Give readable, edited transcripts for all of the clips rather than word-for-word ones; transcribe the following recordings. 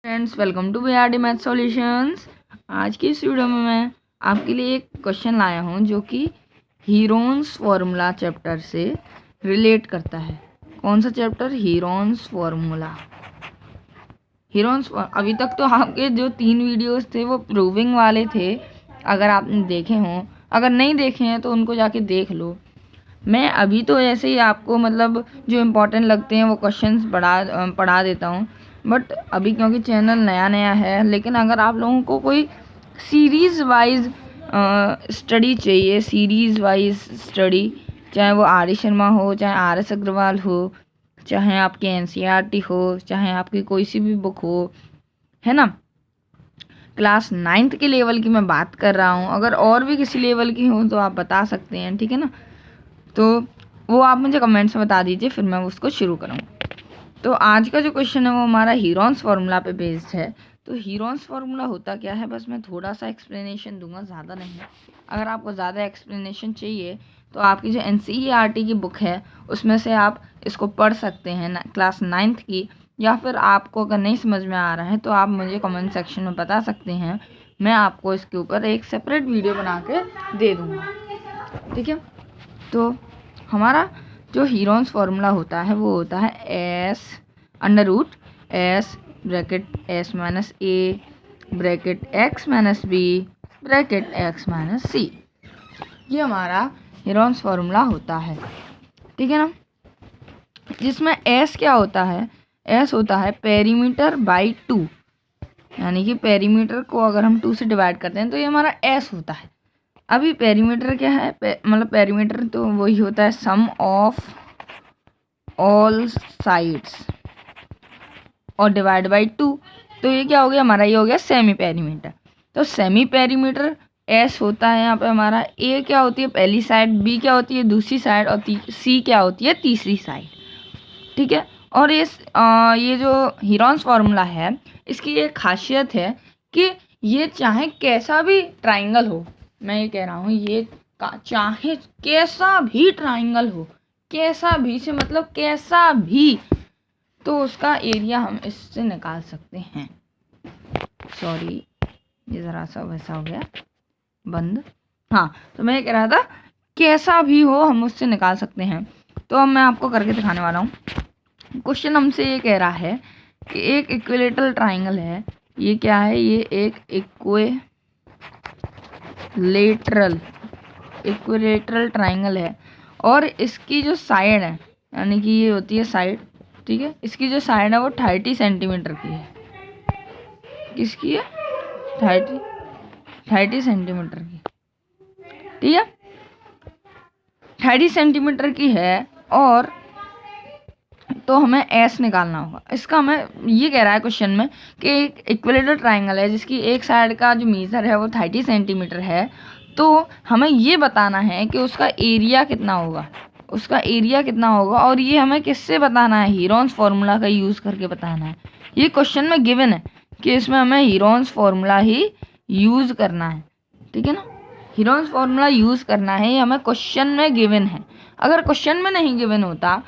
Friends, welcome to BRD math solutions. आज की इस वीडियो में मैं आपके लिए एक क्वेश्चन लाया हूं जो कि हीरोन्स फार्मूला चैप्टर से रिलेट करता है। कौन सा चैप्टर? Heron's formula. अभी तक तो आपके जो 3 वीडियोस थे वो प्रूविंग वाले थे, अगर आपने देखे हों। अगर नहीं देखे हैं तो उनको जाके देख लो। मैं अभी तो ऐसे ही आपको मतलब जो इम्पोर्टेंट लगते हैं वो क्वेश्चंस पढ़ा देता हूँ। बट अभी क्योंकि चैनल नया है, लेकिन अगर आप लोगों को कोई सीरीज़ वाइज स्टडी चाहिए, सीरीज़ वाइज स्टडी, चाहे वो आर शर्मा हो, चाहे RS अग्रवाल हो, चाहे आपकी NCERT हो, चाहे आपकी कोई सी भी बुक हो, है ना। क्लास 9th के लेवल की मैं बात कर रहा हूँ। अगर और भी किसी लेवल की हो तो आप बता सकते हैं, ठीक है ना। तो वो आप मुझे कमेंट्स में बता दीजिए, फिर मैं उसको शुरू करूँगा। तो आज का जो क्वेश्चन है वो हमारा हीरोन्स फार्मूला पे बेस्ड है। तो हीरोन्स फार्मूला होता क्या है, बस मैं थोड़ा सा एक्सप्लेनेशन दूंगा, ज़्यादा नहीं। अगर आपको ज़्यादा एक्सप्लेनेशन चाहिए तो आपकी जो NCERT की बुक है उसमें से आप इसको पढ़ सकते हैं, क्लास 9th की। या फिर आपको अगर नहीं समझ में आ रहा है तो आप मुझे कमेंट सेक्शन में बता सकते हैं, मैं आपको इसके ऊपर एक सेपरेट वीडियो बना के दे दूँगा, ठीक है। तो हमारा जो हीरोन्स फार्मूला होता है वो होता है S bracket S minus A bracket X minus B bracket X minus C। ये हमारा हीरोन्स फार्मूला होता है, ठीक है ना। जिसमें S क्या होता है? S होता है पेरीमीटर बाई 2, यानी कि पेरीमीटर को अगर हम 2 से डिवाइड करते हैं तो ये हमारा S होता है। अभी पेरीमीटर क्या है? मतलब पेरीमीटर तो वही होता है सम ऑफ ऑल साइड्स और डिवाइड बाई 2। तो ये क्या हो गया हमारा? ये हो गया सेमी पेरीमीटर। तो सेमी पेरीमीटर S होता है यहाँ पे हमारा। A क्या होती है? पहली साइड। B क्या होती है? दूसरी साइड। और C क्या होती है? तीसरी साइड, ठीक है। और ये जो हीरोन्स फार्मूला है इसकी एक खासियत है कि ये चाहे कैसा भी ट्राइंगल हो, मैं ये कह रहा हूँ, ये चाहे कैसा भी ट्राइंगल हो, कैसा भी से मतलब कैसा भी, तो उसका एरिया हम इससे निकाल सकते हैं। सॉरी, ये ज़रा सा वैसा हो गया बंद। हाँ, तो मैं ये कह रहा था कैसा भी हो हम उससे निकाल सकते हैं। तो अब मैं आपको करके दिखाने वाला हूँ। क्वेश्चन हमसे ये कह रहा है कि एक इक्विलेटरल ट्राइंगल है। ये क्या है? ये एक इक्विलेटरल ट्राइंगल है और इसकी जो साइड है, यानी कि ये होती है साइड, ठीक है। इसकी जो साइड है वो 30 सेंटीमीटर की है। किसकी है? 30 सेंटीमीटर की, ठीक है। 30 सेंटीमीटर की है और तो हमें S निकालना होगा। इसका हमें ये कह रहा है क्वेश्चन में कि एक इक्विलेटरल ट्राइंगल है जिसकी एक साइड का जो मेजर है वो 30 सेंटीमीटर है। तो हमें ये बताना है कि उसका एरिया कितना होगा, और ये हमें किससे बताना है? हीरोन्स फार्मूला का यूज़ करके बताना है। ये क्वेश्चन में गिवन है कि इसमें हमें हीरोन्स फार्मूला ही यूज़ करना है, ठीक है ना। हीरोन्स फार्मूला यूज़ करना है, ये हमें क्वेश्चन में गिवन है। अगर क्वेश्चन में नहीं गिवन होता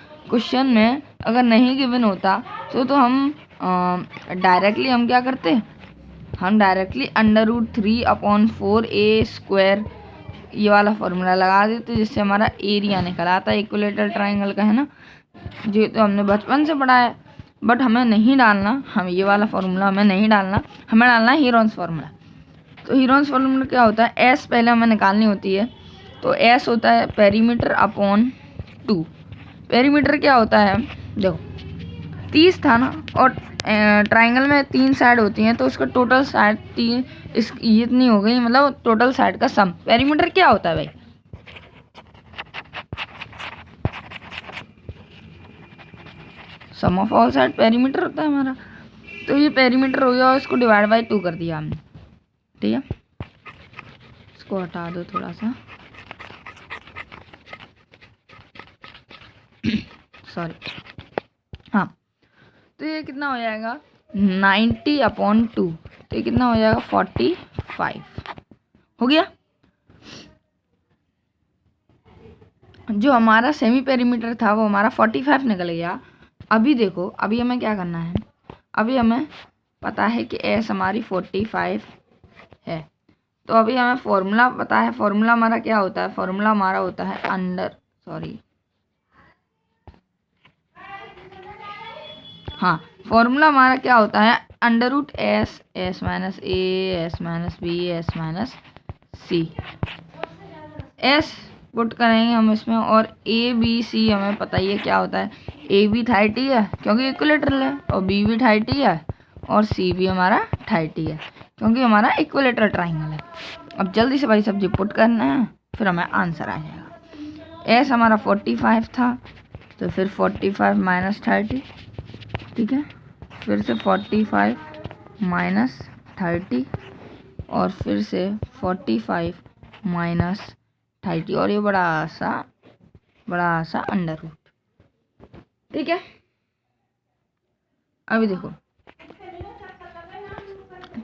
तो हम डायरेक्टली हम क्या करते? हम डायरेक्टली √3/4a² ये वाला फॉर्मूला लगा देते, जिससे हमारा एरिया निकल आता है इक्विलेटरल ट्राइंगल का, है ना। जो तो हमने बचपन से पढ़ा है, बट हमें नहीं डालना, हम ये वाला फॉर्मूला हमें नहीं डालना, हमें डालना है हीरोन्स फार्मूला। तो हीरोन्स फार्मूला क्या होता है? S पहले हमें निकालनी होती है। तो S होता है पेरीमीटर अपॉन 2। पेरीमीटर क्या होता है? देखो 30 था ना, और ट्राइंगल में 3 साइड होती हैं, तो उसका टोटल साइड 3 ये इतनी हो गई, मतलब टोटल साइड का सम। पेरीमीटर क्या होता है भाई? सम ऑफ ऑल साइड पेरीमीटर होता है हमारा। तो ये पेरीमीटर हो गया और इसको डिवाइड बाई 2 कर दिया हमने, ठीक है। इसको हटा दो थोड़ा सा, सॉरी। हाँ, तो ये कितना हो जाएगा? 90/2। तो ये कितना हो जाएगा? 45 हो गया। जो हमारा सेमी पेरीमीटर था वो हमारा 45 निकल गया। अभी देखो, अभी हमें क्या करना है? अभी हमें पता है कि एस हमारी 45 है। तो अभी हमें फॉर्मूला पता है। फॉर्मूला हमारा क्या होता है? फॉर्मूला हमारा होता है फॉर्मूला हमारा क्या होता है? Under root S, S minus A, S minus B, S minus C. S put करेंगे हम इसमें, और ए बी सी हमें पता ही है क्या होता है। ए भी 30 है क्योंकि इक्विलेटरल है, और बी भी 30 है, और सी भी हमारा 30 है क्योंकि हमारा इक्विलेटरल ट्राइंगल है। अब जल्दी से भाई सब्जी पुट करना है, फिर हमें आंसर आ जाएगा। एस हमारा 45 था, तो फिर 45 माइनस 30, ठीक है, फिर से 45 माइनस 30, और फिर से 45 माइनस 30, और ये बड़ा सा अंडर रूट, ठीक है। अभी देखो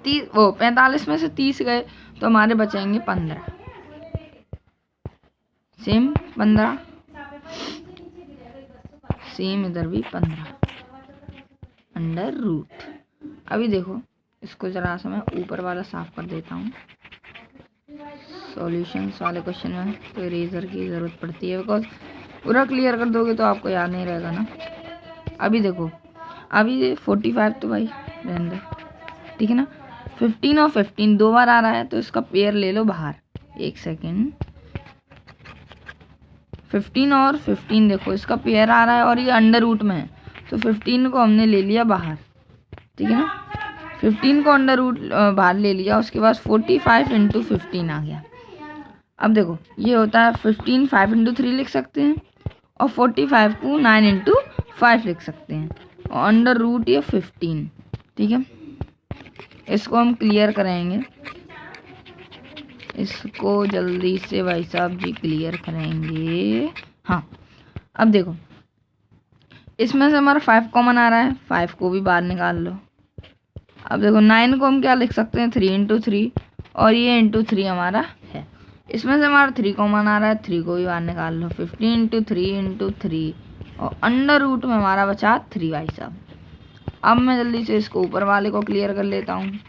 45 में से 30 गए तो हमारे बचेंगे 15, सेम 15, सेम इधर भी 15 अंडर रूट। अभी देखो इसको जरा सा मैं ऊपर वाला साफ कर देता हूँ। सॉल्यूशंस वाले क्वेश्चन में तो इरेजर की ज़रूरत पड़ती है, बिकॉज पूरा क्लियर कर दोगे तो आपको याद नहीं रहेगा ना। अभी देखो, अभी 45 तो भाई रहने दो, ठीक है ना। 15 और 15 दो बार आ रहा है, तो इसका पेयर ले लो बाहर। एक सेकेंड, 15 और 15 देखो इसका पेयर आ रहा है, और ये अंडर रूट में है, तो 15 को हमने ले लिया बाहर, ठीक है ना। 15 को अंडर रूट बाहर ले लिया, उसके बाद 45 इंटू 15 आ गया। अब देखो ये होता है 15 5 इंटू 3 लिख सकते हैं, और 45 को 9 इंटू 5 लिख सकते हैं, और अंडर रूट ये 15, ठीक है। इसको हम क्लियर करेंगे, इसको जल्दी से भाई साहब जी क्लियर करेंगे। हाँ, अब देखो इसमें से हमारा 5 कॉमन आ रहा है, 5 को भी बाहर निकाल लो। अब देखो 9 को हम क्या लिख सकते हैं? 3 इंटू 3, और ये इंटू 3 हमारा है। इसमें से हमारा 3 कॉमन आ रहा है, 3 को भी बाहर निकाल लो। 15 इंटू 3 इंटू 3, और अंडर रूट में हमारा बचा 3 भाई साहब। अब मैं जल्दी से इसको ऊपर वाले को क्लियर कर लेता हूँ।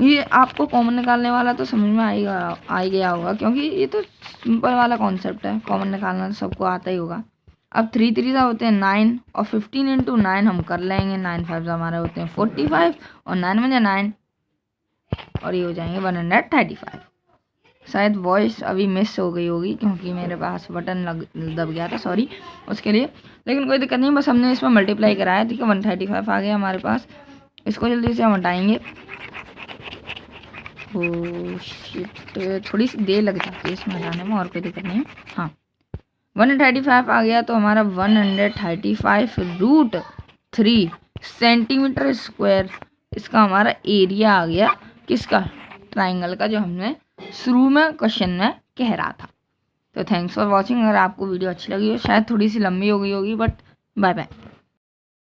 ये आपको कॉमन निकालने वाला तो समझ में आ गया होगा, क्योंकि ये तो सिंपल वाला कॉन्सेप्ट है, कॉमन निकालना तो सबको आता ही होगा। अब 3 3 होते हैं 9, और 15 इंटू 9 हम कर लेंगे। 9 5 हमारे होते हैं 45, और 9 में 9, और ये हो जाएंगे 135। शायद वॉइस अभी मिस हो गई होगी क्योंकि मेरे पास बटन दब गया था, सॉरी उसके लिए, लेकिन कोई दिक्कत नहीं। बस हमने इसमें मल्टीप्लाई कराया, ठीक है। 135 आ गया हमारे पास। इसको जल्दी से हम हटाएंगे। ओह शिट, थोड़ी सी देर लग जाती है इसमें हटाने में, और कोई दिक्कत नहीं है। हाँ 135 आ गया, तो हमारा 135 रूट 3 सेंटीमीटर स्क्वायर इसका हमारा एरिया आ गया। किसका? ट्राइंगल का, जो हमने शुरू में क्वेश्चन में कह रहा था। तो थैंक्स फॉर वॉचिंग। अगर आपको वीडियो अच्छी लगी हो, शायद थोड़ी सी लंबी हो गई होगी, बट बाय बाय।